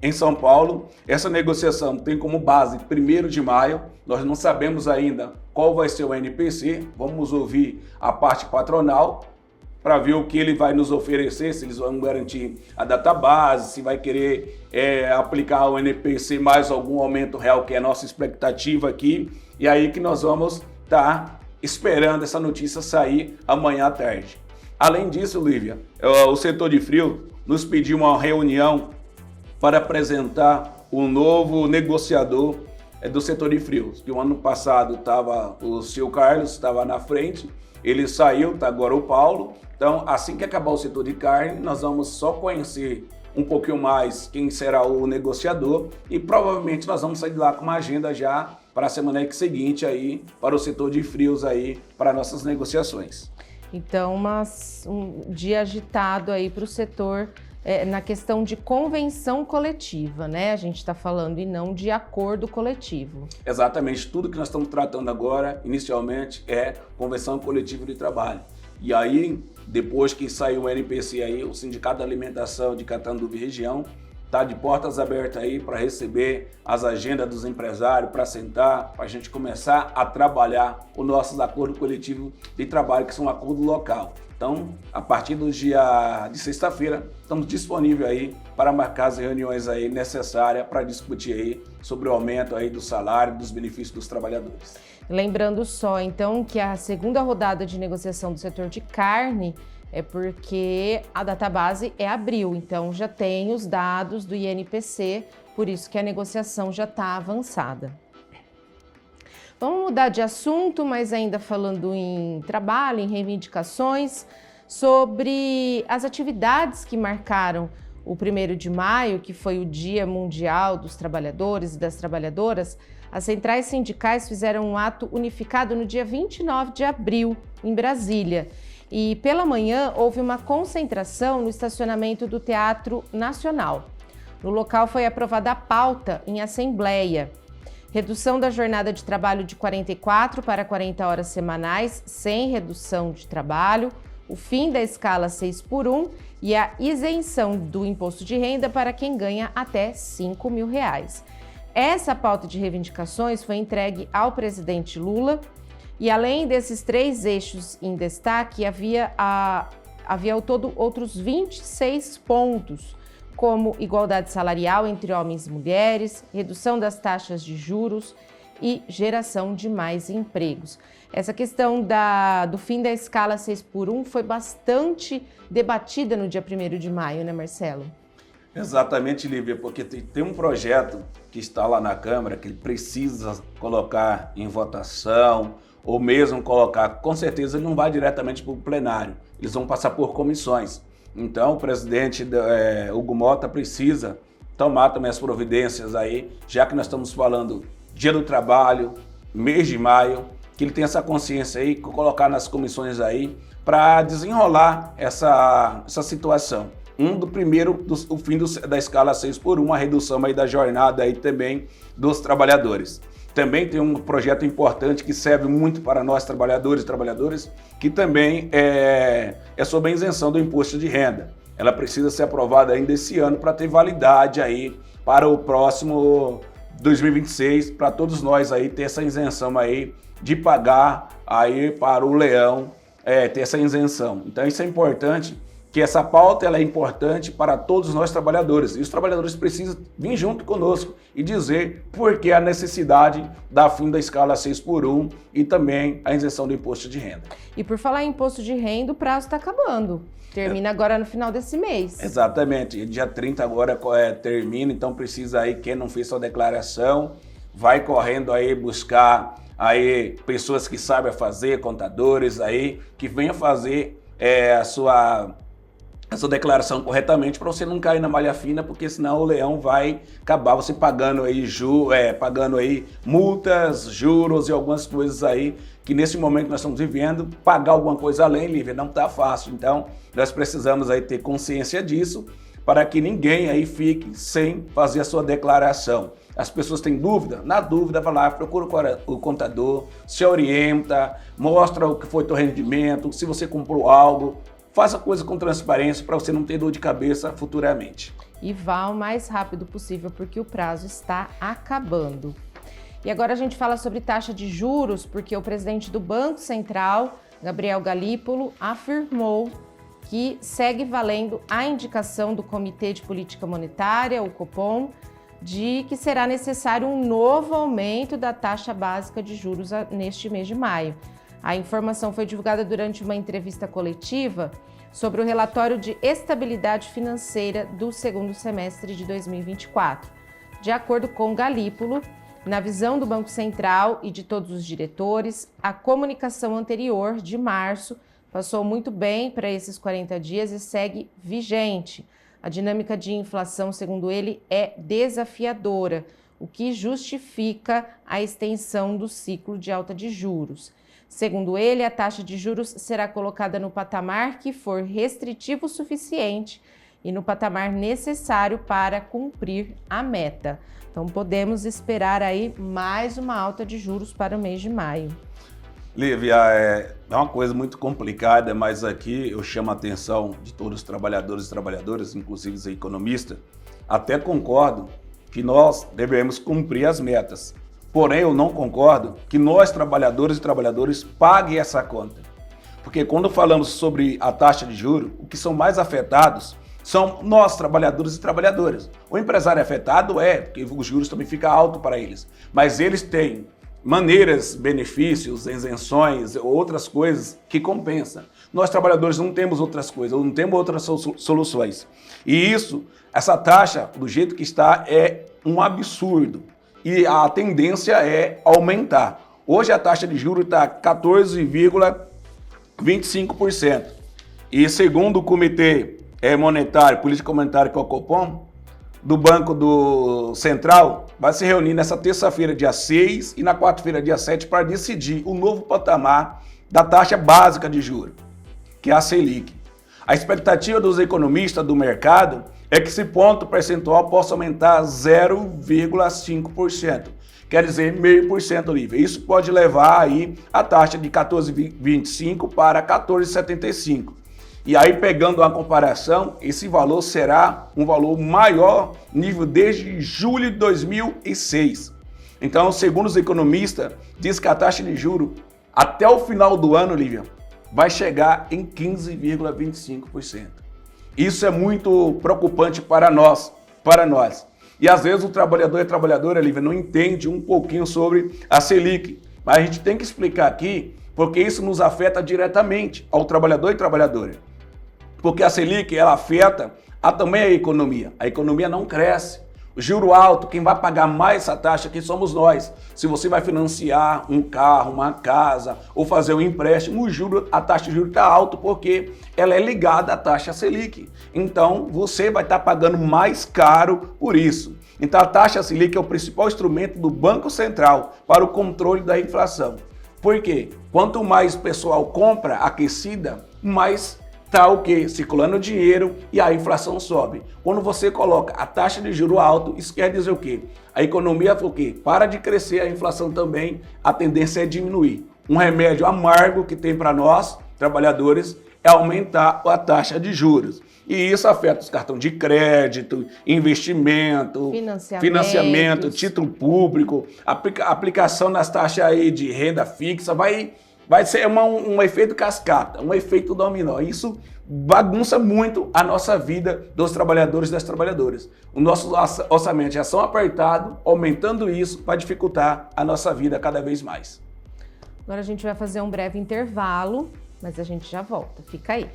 em São Paulo. Essa negociação tem como base 1º de maio. Nós não sabemos ainda qual vai ser o NPC. Vamos ouvir a parte patronal para ver o que ele vai nos oferecer, se eles vão garantir a data base, se vai querer aplicar o NPC mais algum aumento real, que é a nossa expectativa aqui. E aí que nós vamos estar esperando essa notícia sair amanhã à tarde. Além disso, Lívia, o setor de frio nos pediu uma reunião para apresentar o novo negociador do setor de frios, que o ano passado estava o seu Carlos, estava na frente, ele saiu, está agora o Paulo. Então, assim que acabar o setor de carne, nós vamos só conhecer um pouquinho mais quem será o negociador e provavelmente nós vamos sair de lá com uma agenda já para a semana seguinte aí, para o setor de frios aí, para nossas negociações. Então, um dia agitado aí para o setor na questão de convenção coletiva, né? A gente está falando e não de acordo coletivo. Exatamente, tudo que nós estamos tratando agora, inicialmente, é convenção coletiva de trabalho. E aí, depois que saiu o NPC aí, o Sindicato da Alimentação de Catanduva e Região está de portas abertas aí para receber as agendas dos empresários, para sentar, para a gente começar a trabalhar os nossos acordos coletivos de trabalho, que são um acordo local. Então, a partir do dia de sexta-feira, estamos disponíveis aí para marcar as reuniões aí necessárias para discutir aí sobre o aumento aí do salário, dos benefícios dos trabalhadores. Lembrando só, então, que a segunda rodada de negociação do setor de carne é porque a database é abril, então já tem os dados do INPC, por isso que a negociação já está avançada. Vamos mudar de assunto, mas ainda falando em trabalho, em reivindicações, sobre as atividades que marcaram o 1º de maio, que foi o Dia Mundial dos Trabalhadores e das Trabalhadoras. As centrais sindicais fizeram um ato unificado no dia 29 de abril, em Brasília. E pela manhã houve uma concentração no estacionamento do Teatro Nacional. No local foi aprovada a pauta em assembleia. Redução da jornada de trabalho de 44 para 40 horas semanais, sem redução de trabalho, o fim da escala 6x1 e a isenção do imposto de renda para quem ganha até R$ 5.000. Essa pauta de reivindicações foi entregue ao presidente Lula e, além desses 3 eixos em destaque, havia ao todo outros 26 pontos, como igualdade salarial entre homens e mulheres, redução das taxas de juros e geração de mais empregos. Essa questão do fim da escala 6x1 foi bastante debatida no dia 1º de maio, né, Marcelo? Exatamente, Lívia, porque tem um projeto que está lá na Câmara que precisa colocar em votação, ou mesmo colocar, com certeza ele não vai diretamente para o plenário, eles vão passar por comissões. Então o presidente Hugo Mota precisa tomar também as providências aí, já que nós estamos falando Dia do Trabalho, mês de maio, que ele tenha essa consciência aí, colocar nas comissões aí, para desenrolar essa situação. O fim da escala 6x1, a redução aí da jornada aí também dos trabalhadores. Também tem um projeto importante que serve muito para nós trabalhadores e trabalhadoras, que também é sobre a isenção do imposto de renda. Ela precisa ser aprovada ainda esse ano para ter validade aí para o próximo 2026, para todos nós aí ter essa isenção aí de pagar aí para o leão, ter essa isenção. Então isso é importante, que essa pauta ela é importante para todos nós trabalhadores. E os trabalhadores precisam vir junto conosco e dizer por que a necessidade da fim da escala 6x1 e também a isenção do imposto de renda. E por falar em imposto de renda, o prazo está acabando. Termina agora no final desse mês. Exatamente. Dia 30 agora termina, então precisa aí, quem não fez sua declaração, vai correndo aí buscar aí pessoas que saibam fazer, contadores aí, que venham fazer a sua declaração corretamente para você não cair na malha fina, porque senão o leão vai acabar você pagando aí multas, juros e algumas coisas aí que nesse momento nós estamos vivendo, pagar alguma coisa além, Lívia, não está fácil. Então nós precisamos aí ter consciência disso para que ninguém aí fique sem fazer a sua declaração. As pessoas têm dúvida? Na dúvida, vai lá, procura o contador, se orienta, mostra o que foi teu rendimento, se você comprou algo. Faça coisa com transparência para você não ter dor de cabeça futuramente. E vá o mais rápido possível, porque o prazo está acabando. E agora a gente fala sobre taxa de juros, porque o presidente do Banco Central, Gabriel Galípolo, afirmou que segue valendo a indicação do Comitê de Política Monetária, o Copom, de que será necessário um novo aumento da taxa básica de juros neste mês de maio. A informação foi divulgada durante uma entrevista coletiva sobre o relatório de estabilidade financeira do segundo semestre de 2024. De acordo com Galípolo, na visão do Banco Central e de todos os diretores, a comunicação anterior, de março, passou muito bem para esses 40 dias e segue vigente. A dinâmica de inflação, segundo ele, é desafiadora, o que justifica a extensão do ciclo de alta de juros. Segundo ele, a taxa de juros será colocada no patamar que for restritivo o suficiente e no patamar necessário para cumprir a meta. Então, podemos esperar aí mais uma alta de juros para o mês de maio. Lívia, é uma coisa muito complicada, mas aqui eu chamo a atenção de todos os trabalhadores e trabalhadoras, inclusive os economistas. Até concordo que nós devemos cumprir as metas. Porém, eu não concordo que nós, trabalhadores e trabalhadoras, paguem essa conta. Porque quando falamos sobre a taxa de juros, o que são mais afetados são nós, trabalhadores e trabalhadoras. O empresário afetado porque os juros também ficam altos para eles. Mas eles têm maneiras, benefícios, isenções, outras coisas que compensam. Nós, trabalhadores, não temos outras coisas, não temos outras soluções. E essa taxa, do jeito que está, é um absurdo. E a tendência é aumentar. Hoje a taxa de juros está 14,25%. E segundo o Comitê Monetário, Política Monetária, que é o Copom, do Banco do Central, vai se reunir nessa terça-feira, dia 6, e na quarta-feira, dia 7, para decidir o novo patamar da taxa básica de juros, que é a Selic. A expectativa dos economistas do mercado é que esse ponto percentual possa aumentar 0,5%. Quer dizer, 0,5% livre. Isso pode levar aí a taxa de 14,25 para 14,75. E aí, pegando uma comparação, esse valor será um valor maior nível desde julho de 2006. Então, segundo os economistas, diz que a taxa de juros até o final do ano, Lívia, vai chegar em 15,25%. Isso é muito preocupante para nós. E às vezes o trabalhador e a trabalhadora, Lívia, não entende um pouquinho sobre a Selic. Mas a gente tem que explicar aqui, porque isso nos afeta diretamente ao trabalhador e trabalhadora. Porque a Selic, ela afeta também a economia. A economia não cresce. O juro alto, quem vai pagar mais essa taxa aqui somos nós. Se você vai financiar um carro, uma casa ou fazer um empréstimo, a taxa de juros está alta porque ela é ligada à taxa Selic. Então, você vai estar pagando mais caro por isso. Então, a taxa Selic é o principal instrumento do Banco Central para o controle da inflação. Por quê? Quanto mais o pessoal compra aquecida, mais está o quê? Circulando dinheiro e a inflação sobe. Quando você coloca a taxa de juro alto, isso quer dizer o quê? A economia o quê? Para de crescer, a inflação também, a tendência é diminuir. Um remédio amargo que tem para nós, trabalhadores, é aumentar a taxa de juros. E isso afeta os cartões de crédito, investimento, financiamento, título público, aplicação nas taxas aí de renda fixa, vai ser um efeito cascata, um efeito dominó. Isso bagunça muito a nossa vida dos trabalhadores e das trabalhadoras. O nosso orçamento já são apertado, aumentando isso vai dificultar a nossa vida cada vez mais. Agora a gente vai fazer um breve intervalo, mas a gente já volta. Fica aí.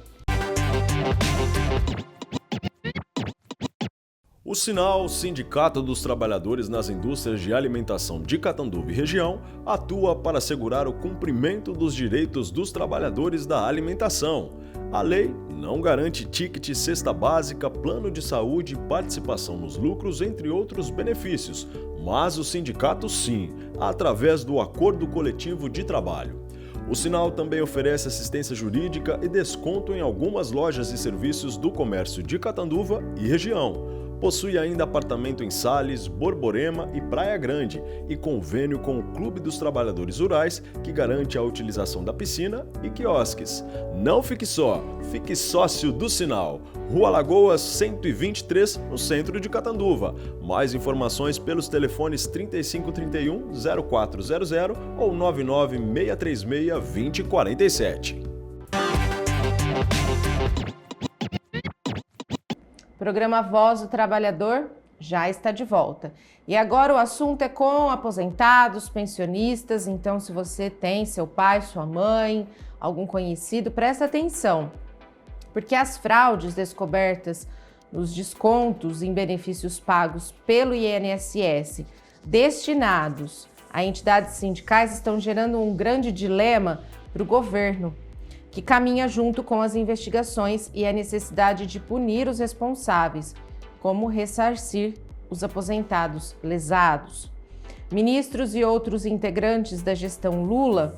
O Sinal, Sindicato dos Trabalhadores nas Indústrias de Alimentação de Catanduva e Região, atua para assegurar o cumprimento dos direitos dos trabalhadores da alimentação. A lei não garante ticket, cesta básica, plano de saúde, participação nos lucros, entre outros benefícios, mas o sindicato sim, através do Acordo Coletivo de Trabalho. O Sinal também oferece assistência jurídica e desconto em algumas lojas e serviços do comércio de Catanduva e região. Possui ainda apartamento em Sales, Borborema e Praia Grande e convênio com o Clube dos Trabalhadores Rurais, que garante a utilização da piscina e quiosques. Não fique só, fique sócio do Sinal. Rua Lagoas 123, no centro de Catanduva. Mais informações pelos telefones 3531-0400 ou 99636-2047. O programa Voz do Trabalhador já está de volta. E agora o assunto é com aposentados, pensionistas. Então, se você tem seu pai, sua mãe, algum conhecido, presta atenção. Porque as fraudes descobertas nos descontos em benefícios pagos pelo INSS destinados a entidades sindicais estão gerando um grande dilema para o governo, que caminha junto com as investigações e a necessidade de punir os responsáveis, como ressarcir os aposentados lesados. Ministros e outros integrantes da gestão Lula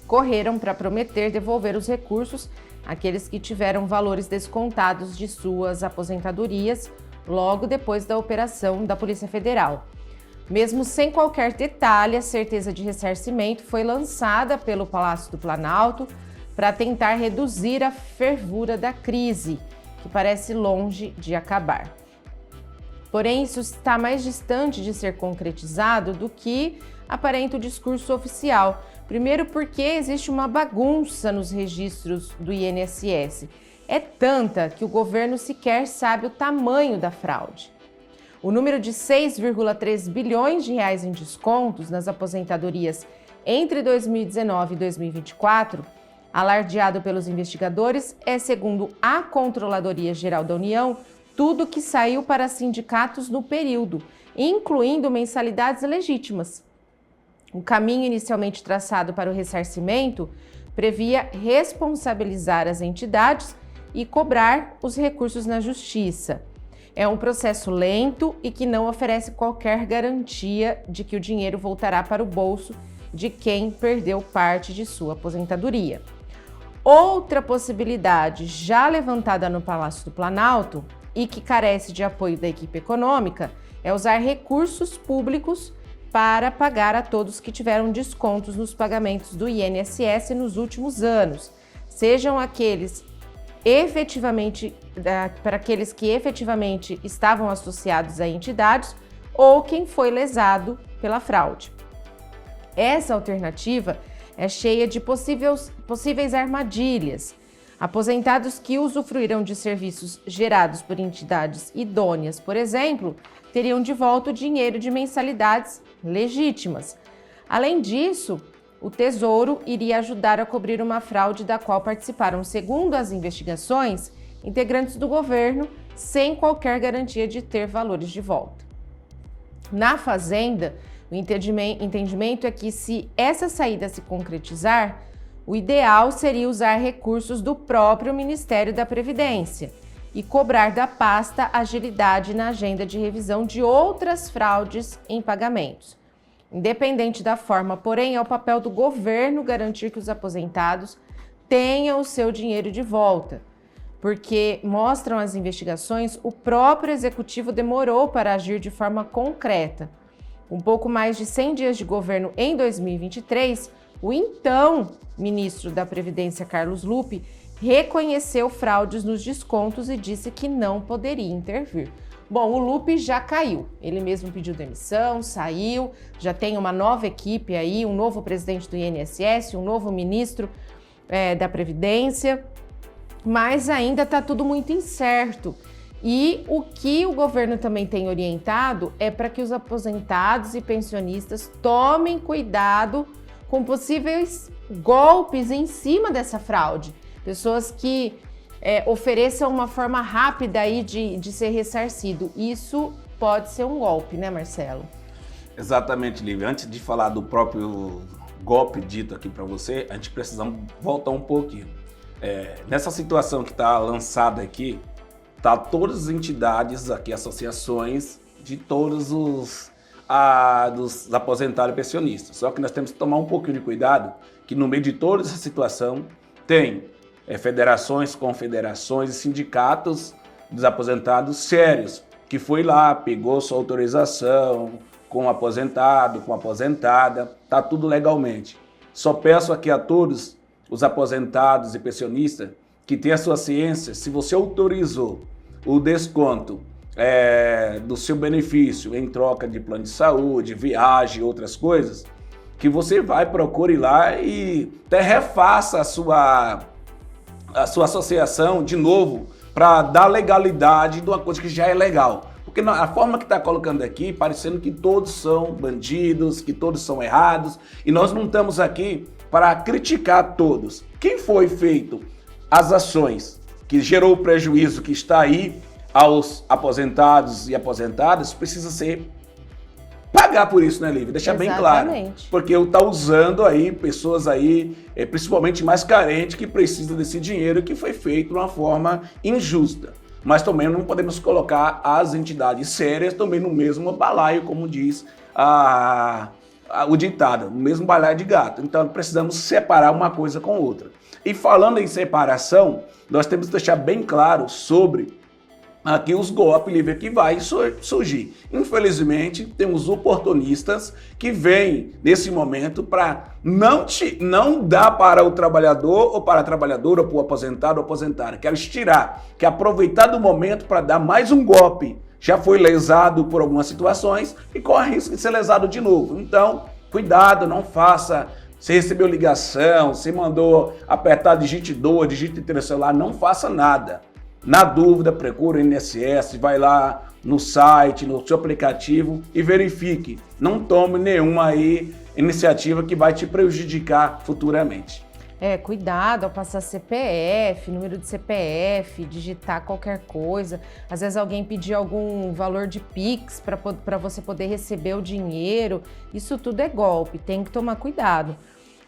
correram para prometer devolver os recursos àqueles que tiveram valores descontados de suas aposentadorias logo depois da operação da Polícia Federal. Mesmo sem qualquer detalhe, a certeza de ressarcimento foi lançada pelo Palácio do Planalto para tentar reduzir a fervura da crise, que parece longe de acabar. Porém, isso está mais distante de ser concretizado do que aparenta o discurso oficial. Primeiro porque existe uma bagunça nos registros do INSS. É tanta que o governo sequer sabe o tamanho da fraude. O número de 6,3 bilhões de reais em descontos nas aposentadorias entre 2019 e 2024, alardeado pelos investigadores, é, segundo a Controladoria Geral da União, tudo que saiu para sindicatos no período, incluindo mensalidades legítimas. O caminho inicialmente traçado para o ressarcimento previa responsabilizar as entidades e cobrar os recursos na Justiça. É um processo lento e que não oferece qualquer garantia de que o dinheiro voltará para o bolso de quem perdeu parte de sua aposentadoria. Outra possibilidade já levantada no Palácio do Planalto e que carece de apoio da equipe econômica é usar recursos públicos para pagar a todos que tiveram descontos nos pagamentos do INSS nos últimos anos, sejam aqueles para aqueles que efetivamente estavam associados a entidades ou quem foi lesado pela fraude. Essa alternativa é cheia de possíveis armadilhas. Aposentados que usufruirão de serviços gerados por entidades idôneas, por exemplo, teriam de volta o dinheiro de mensalidades legítimas. Além disso, o Tesouro iria ajudar a cobrir uma fraude da qual participaram, segundo as investigações, integrantes do governo, sem qualquer garantia de ter valores de volta. Na Fazenda, o entendimento é que, se essa saída se concretizar, o ideal seria usar recursos do próprio Ministério da Previdência e cobrar da pasta agilidade na agenda de revisão de outras fraudes em pagamentos. Independente da forma, porém, é o papel do governo garantir que os aposentados tenham o seu dinheiro de volta, porque, mostram as investigações, o próprio executivo demorou para agir de forma concreta. Um pouco mais de 100 dias de governo em 2023, o então ministro da Previdência, Carlos Lupe, reconheceu fraudes nos descontos e disse que não poderia intervir. Bom, o Lupe já caiu, ele mesmo pediu demissão, saiu, já tem uma nova equipe aí, um novo presidente do INSS, um novo ministro da Previdência, mas ainda está tudo muito incerto. E o que o governo também tem orientado é para que os aposentados e pensionistas tomem cuidado com possíveis golpes em cima dessa fraude. Pessoas que ofereçam uma forma rápida aí de ser ressarcido. Isso pode ser um golpe, né, Marcelo? Exatamente, Lívia. Antes de falar do próprio golpe dito aqui para você, a gente precisa voltar um pouquinho. Nessa situação que está lançada aqui, tá todas as entidades aqui, associações de todos dos aposentados e pensionistas. Só que nós temos que tomar um pouquinho de cuidado, que no meio de toda essa situação tem federações, confederações e sindicatos dos aposentados sérios, que foi lá, pegou sua autorização com o aposentado, com a aposentada, tá tudo legalmente. Só peço aqui a todos os aposentados e pensionistas que tenham a sua ciência, se você autorizou o desconto do seu benefício em troca de plano de saúde, viagem e outras coisas, que você procure lá e até refaça a sua associação de novo para dar legalidade de uma coisa que já é legal. Porque a forma que está colocando aqui, parecendo que todos são bandidos, que todos são errados, e nós não estamos aqui para criticar todos. Quem foi feito as ações que gerou o prejuízo que está aí aos aposentados e aposentadas, precisa ser pagar por isso, né, Lívia? Deixar bem claro. Porque eu tá usando aí pessoas aí, principalmente mais carentes, que precisam desse dinheiro que foi feito de uma forma injusta. Mas também não podemos colocar as entidades sérias também no mesmo balaio, como diz o ditado, no mesmo balaio de gato. Então precisamos separar uma coisa com outra. E falando em separação, nós temos que deixar bem claro sobre aqui os golpes, Lívia, que vai surgir. Infelizmente, temos oportunistas que vêm nesse momento para não dar para o trabalhador ou para a trabalhadora, ou para o aposentado ou aposentada. Quer tirar, quer aproveitar do momento para dar mais um golpe. Já foi lesado por algumas situações e corre risco de ser lesado de novo. Então, cuidado, não faça. Você recebeu ligação, você mandou apertar digite 2, digite 3 no celular, não faça nada. Na dúvida, procure o INSS, vai lá no site, no seu aplicativo e verifique. Não tome nenhuma iniciativa que vai te prejudicar futuramente. Cuidado ao passar CPF, número de CPF, digitar qualquer coisa. Às vezes alguém pedir algum valor de Pix para você poder receber o dinheiro. Isso tudo é golpe, tem que tomar cuidado.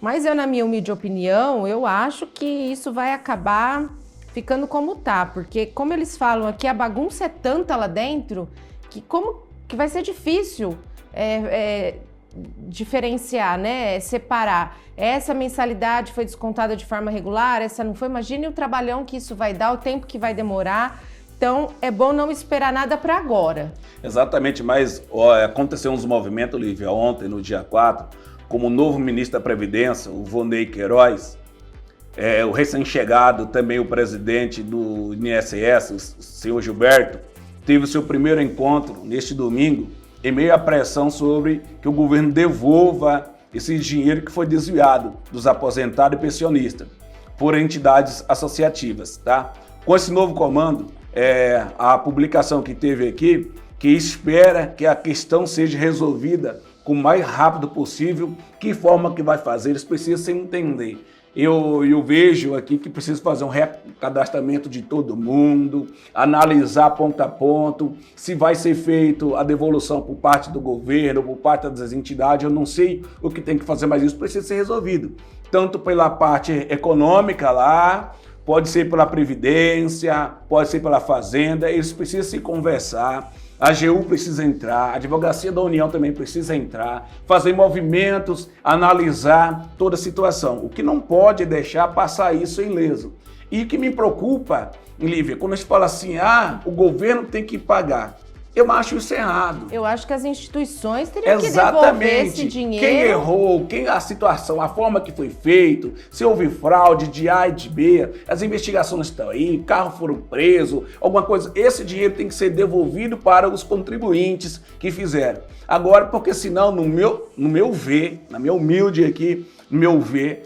Mas eu, na minha humilde opinião, eu acho que isso vai acabar ficando como tá, porque como eles falam aqui, a bagunça é tanta lá dentro que vai ser difícil diferenciar, né? Separar. Essa mensalidade foi descontada de forma regular, essa não foi. Imagine o trabalhão que isso vai dar, o tempo que vai demorar. Então, é bom não esperar nada para agora. Exatamente, mas aconteceu uns movimentos, Lívia, ontem, no dia 4, como o novo ministro da Previdência, o Vonei Queiroz, o recém-chegado, também o presidente do INSS, o senhor Gilberto, teve o seu primeiro encontro neste domingo, em meio à pressão sobre que o governo devolva esse dinheiro que foi desviado dos aposentados e pensionistas por entidades associativas, tá? Com esse novo comando, a publicação que teve aqui, que espera que a questão seja resolvida o mais rápido possível. Que forma que vai fazer? Eles precisam entender. Eu vejo aqui que precisa fazer um recadastramento de todo mundo, analisar ponto a ponto, se vai ser feito a devolução por parte do governo, por parte das entidades, eu não sei o que tem que fazer, mas isso precisa ser resolvido. Tanto pela parte econômica lá, pode ser pela Previdência, pode ser pela Fazenda, eles precisam se conversar. A AGU precisa entrar, a Advocacia da União também precisa entrar, fazer movimentos, analisar toda a situação. O que não pode é deixar passar isso ileso. E o que me preocupa, Lívia, quando a gente fala assim, o governo tem que pagar. Eu acho isso errado. Eu acho que as instituições teriam que devolver esse dinheiro. Quem errou, a situação, a forma que foi feito, se houve fraude de A e de B, as investigações estão aí, carros foram presos, alguma coisa, esse dinheiro tem que ser devolvido para os contribuintes que fizeram. Agora, porque senão, no meu ver, na minha humilde aqui, no meu ver,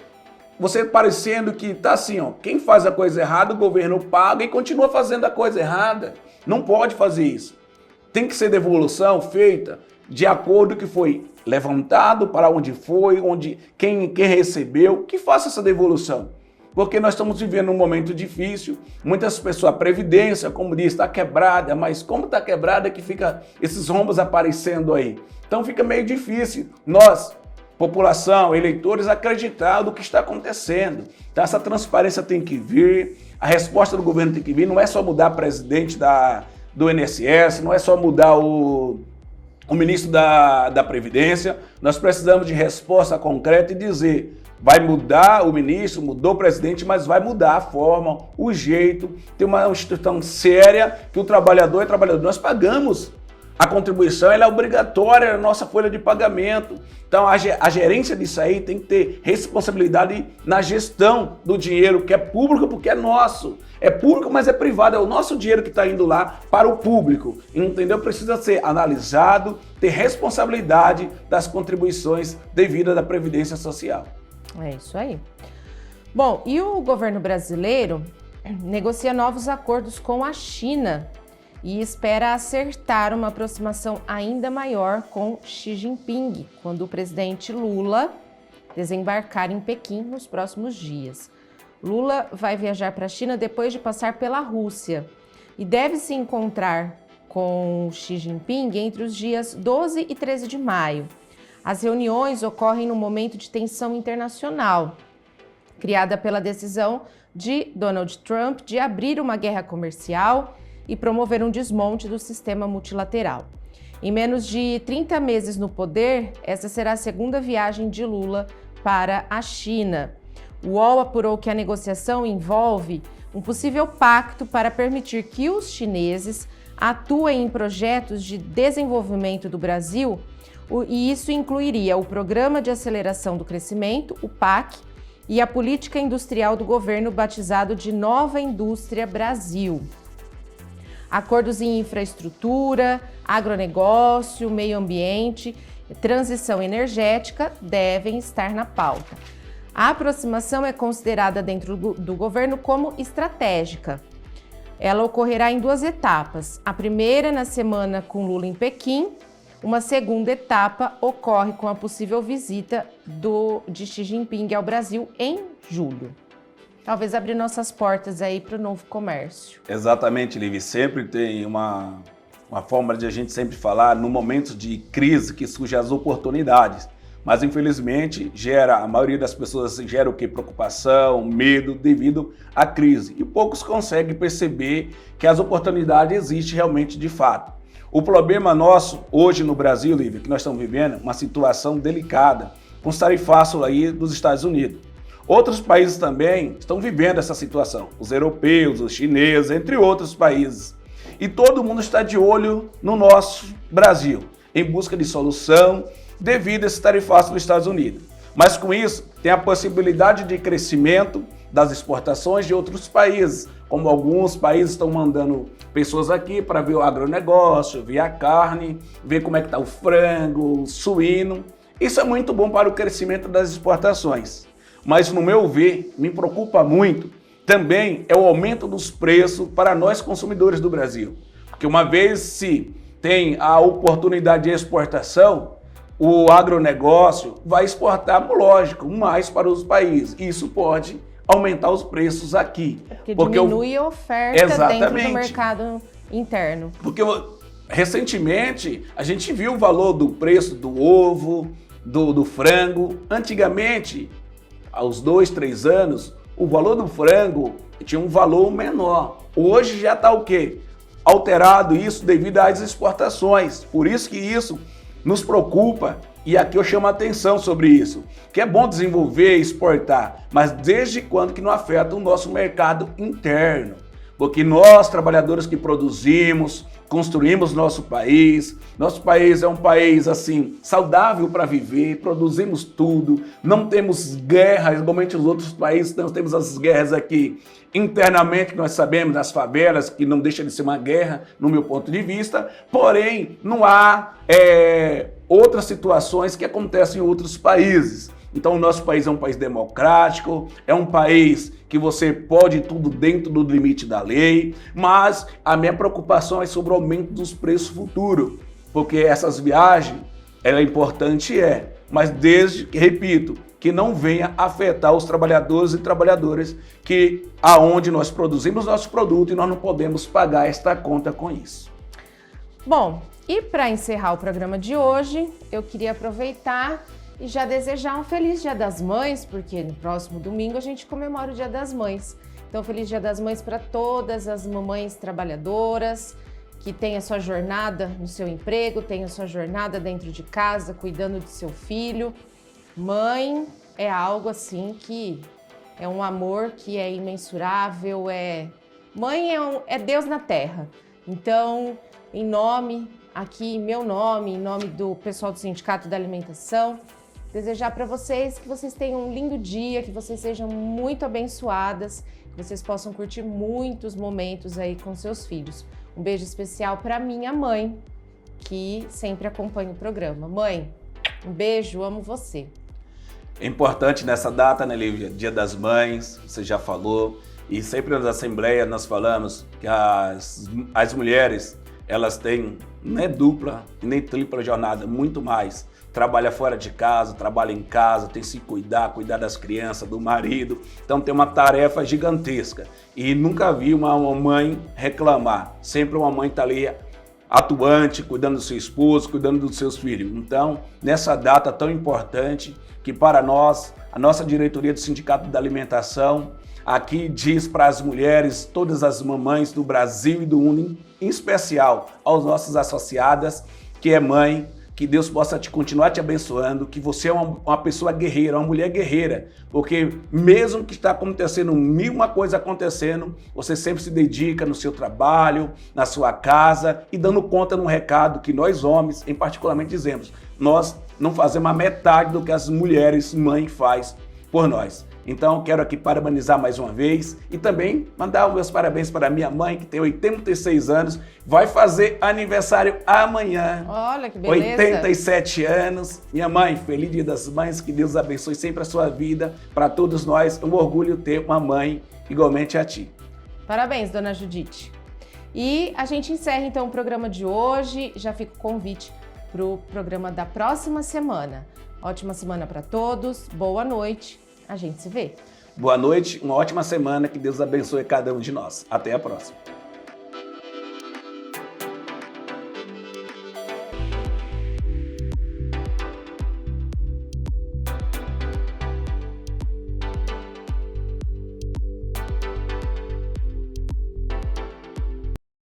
você parecendo que tá assim, quem faz a coisa errada, o governo paga e continua fazendo a coisa errada. Não pode fazer isso. Tem que ser devolução feita de acordo com o que foi levantado, para onde foi, quem recebeu, que faça essa devolução. Porque nós estamos vivendo um momento difícil, muitas pessoas, a Previdência, como diz, está quebrada, mas como está quebrada que fica esses rombos aparecendo aí? Então fica meio difícil nós, população, eleitores, acreditar no que está acontecendo. Então essa transparência tem que vir, a resposta do governo tem que vir, não é só mudar presidente do INSS, não é só mudar o ministro da Previdência, nós precisamos de resposta concreta e dizer, vai mudar o ministro, mudou o presidente, mas vai mudar a forma, o jeito, tem uma instituição séria que o trabalhador é trabalhador. Nós pagamos a contribuição, ela é obrigatória, é a nossa folha de pagamento. Então a gerência disso aí tem que ter responsabilidade na gestão do dinheiro, que é público porque é nosso. É público, mas é privado, é o nosso dinheiro que está indo lá para o público. Entendeu? Precisa ser analisado, ter responsabilidade das contribuições devidas da Previdência Social. É isso aí. Bom, e o governo brasileiro negocia novos acordos com a China e espera acertar uma aproximação ainda maior com Xi Jinping, quando o presidente Lula desembarcar em Pequim nos próximos dias. Lula vai viajar para a China depois de passar pela Rússia e deve se encontrar com Xi Jinping entre os dias 12 e 13 de maio. As reuniões ocorrem num momento de tensão internacional, criada pela decisão de Donald Trump de abrir uma guerra comercial e promover um desmonte do sistema multilateral. Em menos de 30 meses no poder, essa será a segunda viagem de Lula para a China. O UOL apurou que a negociação envolve um possível pacto para permitir que os chineses atuem em projetos de desenvolvimento do Brasil, e isso incluiria o Programa de Aceleração do Crescimento, o PAC, e a política industrial do governo batizado de Nova Indústria Brasil. Acordos em infraestrutura, agronegócio, meio ambiente, transição energética devem estar na pauta. A aproximação é considerada dentro do governo como estratégica. Ela ocorrerá em 2 etapas. A primeira na semana com Lula em Pequim. Uma segunda etapa ocorre com a possível visita de Xi Jinping ao Brasil em julho. Talvez abrir nossas portas aí para o novo comércio. Exatamente, Lívia. Sempre tem uma forma de a gente sempre falar, no momento de crise que surgem as oportunidades. Mas, infelizmente, a maioria das pessoas gera o quê? Preocupação, medo devido à crise. E poucos conseguem perceber que as oportunidades existem realmente de fato. O problema nosso, hoje no Brasil, Lívia, que nós estamos vivendo, uma situação delicada, com os tarifaços aí dos Estados Unidos. Outros países também estão vivendo essa situação, os europeus, os chineses, entre outros países. E todo mundo está de olho no nosso Brasil, em busca de solução devido a esse tarifaço dos Estados Unidos. Mas com isso, tem a possibilidade de crescimento das exportações de outros países, como alguns países estão mandando pessoas aqui para ver o agronegócio, ver a carne, ver como é que está o frango, o suíno. Isso é muito bom para o crescimento das exportações. Mas, no meu ver, me preocupa muito também é o aumento dos preços para nós consumidores do Brasil. Porque uma vez se tem a oportunidade de exportação, o agronegócio vai exportar, lógico, mais para os países. Isso pode aumentar os preços aqui. Porque diminui a oferta dentro do mercado interno. Porque recentemente a gente viu o valor do preço do ovo, do frango. Antigamente, aos 2, 3 anos, o valor do frango tinha um valor menor. Hoje já está o quê? Alterado isso devido às exportações. Por isso que isso nos preocupa e aqui eu chamo a atenção sobre isso. Que é bom desenvolver e exportar, mas desde quando que não afeta o nosso mercado interno? Porque nós, trabalhadores que produzimos, construímos nosso país é um país assim saudável para viver, produzimos tudo, não temos guerras, igualmente os outros países, nós temos as guerras aqui internamente, que nós sabemos, nas favelas, que não deixa de ser uma guerra, no meu ponto de vista, porém não há outras situações que acontecem em outros países. Então o nosso país é um país democrático, é um país que você pode tudo dentro do limite da lei, mas a minha preocupação é sobre o aumento dos preços futuros, porque essas viagens, ela é importante, mas desde que, repito, que não venha afetar os trabalhadores e trabalhadoras que aonde nós produzimos nosso produto e nós não podemos pagar esta conta com isso. Bom, e para encerrar o programa de hoje, eu queria aproveitar e já desejar um feliz Dia das Mães, porque no próximo domingo a gente comemora o Dia das Mães. Então, feliz Dia das Mães para todas as mamães trabalhadoras, que têm a sua jornada no seu emprego, têm a sua jornada dentro de casa, cuidando do seu filho. Mãe é algo assim que é um amor que é imensurável, Mãe é Deus na Terra. Então, em meu nome, em nome do pessoal do Sindicato da Alimentação, desejar para vocês que vocês tenham um lindo dia, que vocês sejam muito abençoadas, que vocês possam curtir muitos momentos aí com seus filhos. Um beijo especial para minha mãe, que sempre acompanha o programa. Mãe, um beijo, amo você. É importante nessa data, né, Lívia? Dia das Mães, você já falou, e sempre nas assembleias nós falamos que as mulheres, elas têm nem dupla e nem tripla jornada, muito mais. Trabalha fora de casa, trabalha em casa, tem que se cuidar das crianças, do marido. Então tem uma tarefa gigantesca. E nunca vi uma mãe reclamar. Sempre uma mãe está ali atuante, cuidando do seu esposo, cuidando dos seus filhos. Então, nessa data tão importante, que para nós, a nossa diretoria do Sindicato da Alimentação, aqui diz para as mulheres, todas as mamães do Brasil e do mundo, em especial aos nossos associadas, que é mãe, que Deus possa continuar te abençoando, que você é uma pessoa guerreira, uma mulher guerreira, porque mesmo que está acontecendo uma coisa acontecendo, você sempre se dedica no seu trabalho, na sua casa e dando conta num recado que nós homens, em particularmente, dizemos, nós não fazemos a metade do que as mulheres mãe faz por nós. Então, quero aqui parabenizar mais uma vez e também mandar os meus parabéns para minha mãe, que tem 86 anos, vai fazer aniversário amanhã. Olha que beleza! 87 anos. Minha mãe, feliz Dia das Mães, que Deus abençoe sempre a sua vida. Para todos nós, é um orgulho ter uma mãe igualmente a ti. Parabéns, dona Judite. E a gente encerra então o programa de hoje, já fica o convite para o programa da próxima semana. Ótima semana para todos, boa noite. A gente se vê. Boa noite, uma ótima semana, que Deus abençoe cada um de nós. Até a próxima.